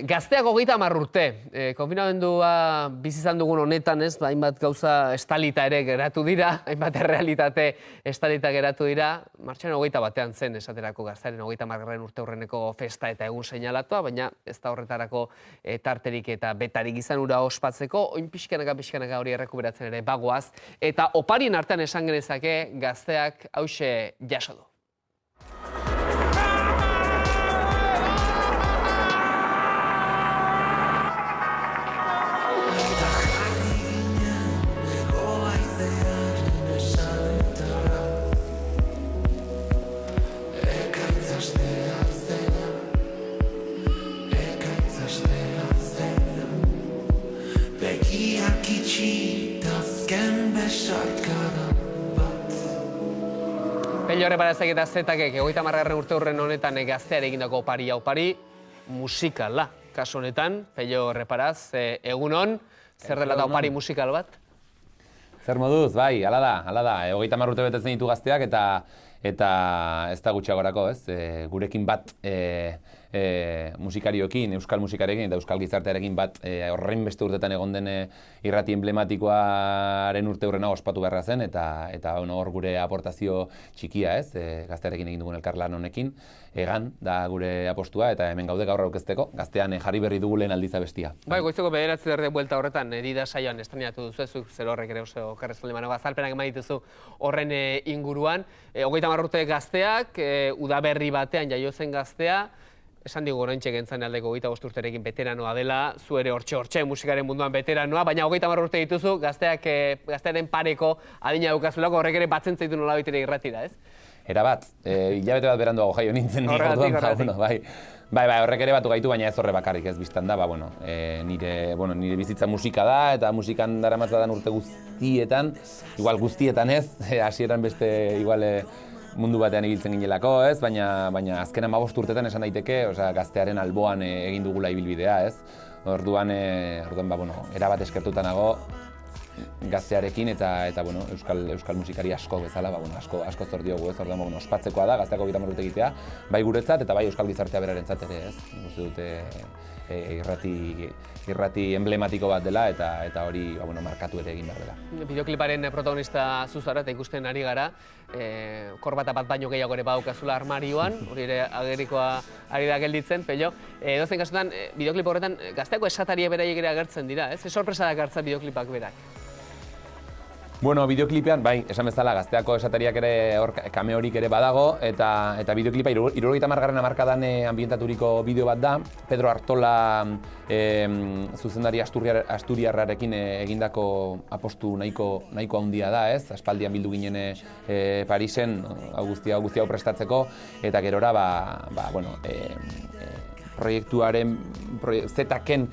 Gazteak 30 urte, konfinamendua bizi izan dugun honetan, ez, hainbat gauza estalita ere geratu dira, hainbat errealitate estalita geratu dira. Martxoaren 21 zen esaterako Gaztearen 30. urte hurreneko festa eta egun seinalatua, baina ez da horretarako tarterik eta betarik izan hura ospatzeko, oin pixkanaka hori errekuperatzen ere bagoaz, eta oparien artean esan genezake Gazteak hauxe jaso du. Pello Reparazek eta Zetakek 30. urte hurren honetan Gazteare egindako opari musikala. Kasu honetan, Pello Reparaz, egunon, zer dela da opari musikal bat? Zer moduz, bai, hala da. 30 urte betetzen ditu Gazteak eta ez da gutxiagorako, ez? Gurekin bat musikarioekin, euskal musikarekin eta euskal gizartearekin bat horrein beste urtetan egon den irrati emblematikoaren urte hurrena ospatu beharra zen eta hor gure aportazio txikia, ez? Gaztearekin egin dugun elkarlan honekin, egan da gure apostua eta hemen gaude gaur aurkezteko, Gaztean jarri berri dugu lehen aldiz abestia. Bai, goizeko 9 buelta horretan, Dida saioan estrenatu duzu, ezuk zer horrek ere oso karrezpaldemanago azalpenak eman dituzu horren inguruan. 30 urte Gazteak, udaberri batean jaio zen Gaztea, esan digu oraintxe gentzan aldeko 25 urterekin veteranoa dela, zu ere hortxe musikaren munduan veteranoa, baina 30 urte dituzu Gaztearen pareko adina daukazulako, horrek ere batzen zaitu nolabait irratira, ez? Era bat, hilabete bat beranduago jaio nintzen nik orduan, bai, horrek ere batu gaitu, baina ez horre bakarrik ez biztan da, nire bizitza musika da, eta musikan daramatzadan urte guztietan, igual guztietan ez, hasieran beste igual mundu batean ibiltzen ginelako, ez, baina azken 15 urtetan esan daiteke, Gaztearen alboan egin dugula ibilbidea, ez. Orduan, erabat eskertuta nago Gaztearekin eta euskal musikari asko bezala, asko zor diogu, ez. Orduan, ospatzekoa da, Gazteako 30 urte egitea, bai guretzat eta bai euskal gizartea berarentzat ere, ez. Uste dute irrati emblematiko bat dela eta hori markatu ere egin behar dela. Bideokliparen protagonista zuzara eta ikusten ari gara, korbata bat baino gehiago ere badaukazula armarioan, hori ere agerikoa ari da gelditzen, Pello. Edozein kasutan, bideoklip horretan Gazteako esataria beraiek ere agertzen dira, ez? Sorpresa dakartza bideoklipak berak. Bueno, bideoklipean, bai, esan bezala, Gazteako esatariak ere kameorik ere badago, eta bideoklipa 70. hamarkadan ambientaturiko bideo bat da. Pedro Artola zuzendari asturiarrarekin egindako apostu nahiko handia da, ez? Aspaldian bildu ginen Parisen, guztia hau prestatzeko, eta gerora, proiektuaren, Zetaken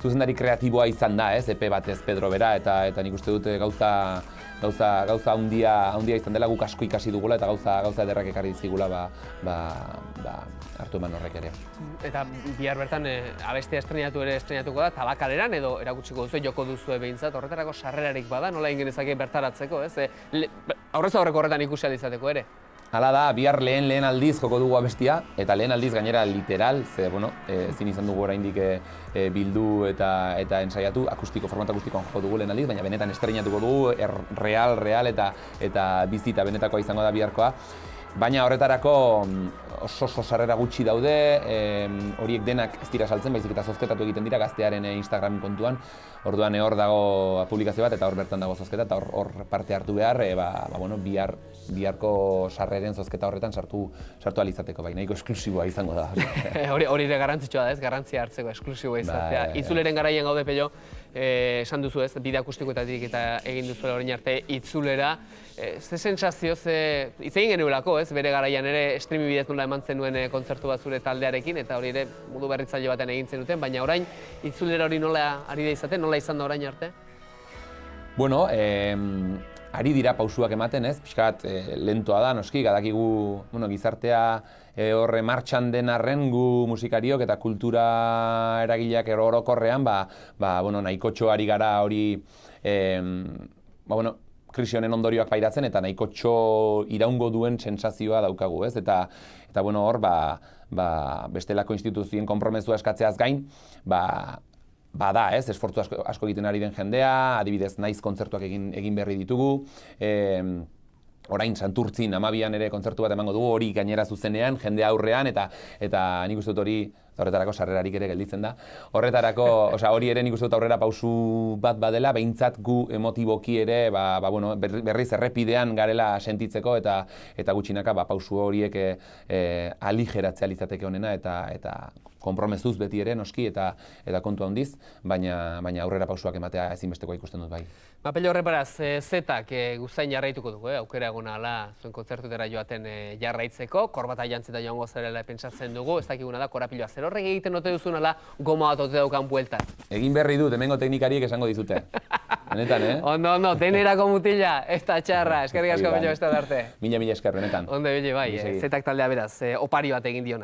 zuzendari kreatiboa izan da, ez, epe batez Pedro bera, eta nik uste dute gauza handia izan dela, guk asko ikasi dugula eta gauza ederrak ekarri dizigula hartu eman horrek ere. Eta bihar bertan abestia estrenatuko da, Tabakaleran edo erakutsiko duzu, joko duzu behintzat, horretarako sarrerarik bada, nola egin genezake bertaratzeko, ez? Aurrez aurreko horretan ikusi izateko ere. Hala da, bihar lehen aldiz joko dugu abestia, eta lehen aldiz gainera literal, ezin izan dugu oraindik bildu eta ensaiatu, format akustikoan joko dugu lehen aldiz, baina benetan estreinatuko dugu, real eta bizita benetakoa izango da biharkoa. Baina horretarako oso sarrera gutxi daude, horiek denak ez dira saltzen, baizik eta zozketatu egiten dira Gaztearen Instagram kontuan. Orduan hor dago publikazio bat eta hor bertan dago zozketa eta hor parte hartu behar, biharko sarreren zozketa horretan sartu ahal izateko, bai, nahiko esklusiboa izango da. Hori ere garrantzitsua da, ez? Garrantzia hartzeko esklusiboa izatea. Itzuleren garaian gaude, Pello, esan duzu ez, bide akustikoetatik eta egin duzuela orain arte itzulera. Ze sensazio, hitz egin genuelako, ez? Bere garaian ere streaming bidez nola eman zenuen kontzertu bat zure taldearekin, eta hori ere modu berritzaile batean egin zenuten, baina orain itzulera hori nola ari da izaten, nola izan da orain arte? Bueno, ari dira pausuak ematen, ez? Pixkat lentoa da, noski, badakigu gizartea horre martxan den arren gu musikariok eta kultura eragileak orokorrean, nahikotxo ari gara hori krisi honen ondorioak pairatzen eta nahiko iraungo duen sentsazioa daukagu, ez? Eta bueno, hor, bestelako instituzioen konpromezua eskatzeaz gain, da, ez, esfortzu asko egiten ari den jendea, adibidez naiz kontzertuak egin berri ditugu, orain Santurtzin 12an ere kontzertu bat emango dugu, hori gainera zuzenean, jende aurrean, eta nik uste dut hori, horretarako sarrerarik ere gelditzen da. Horretarako, hori ere nik uste dut aurrera pausu bat badela, behintzat gu emotiboki ere, berriz errepidean garela sentitzeko, eta gutxinaka pausu horiek aligeratzea litzateke honena, eta konpromezuz beti ere, noski, eta kontu handiz, baina aurrera pausuak ematea ezinbestekoa ikusten dut bai. Pello Horreparaz, Zetak guzain jarraituko dugu, aukera egona ala zuen kontzertutera joaten jarraitzeko, korbata jantzita joango zerela pentsatzen dugu, ez dakiguna da, korapiloa zer horrek egiten ote duzun ala goma bat ote daukan bueltan. Egin berri dut, hemengo teknikariek esango dizute. Benetan, Ondo, denerako mutila, ez da txarra, eskerrik asko Pello beste arte. Mila esker, benetan. Ondo, bai, Zetak taldea beraz, opari bat egin diona.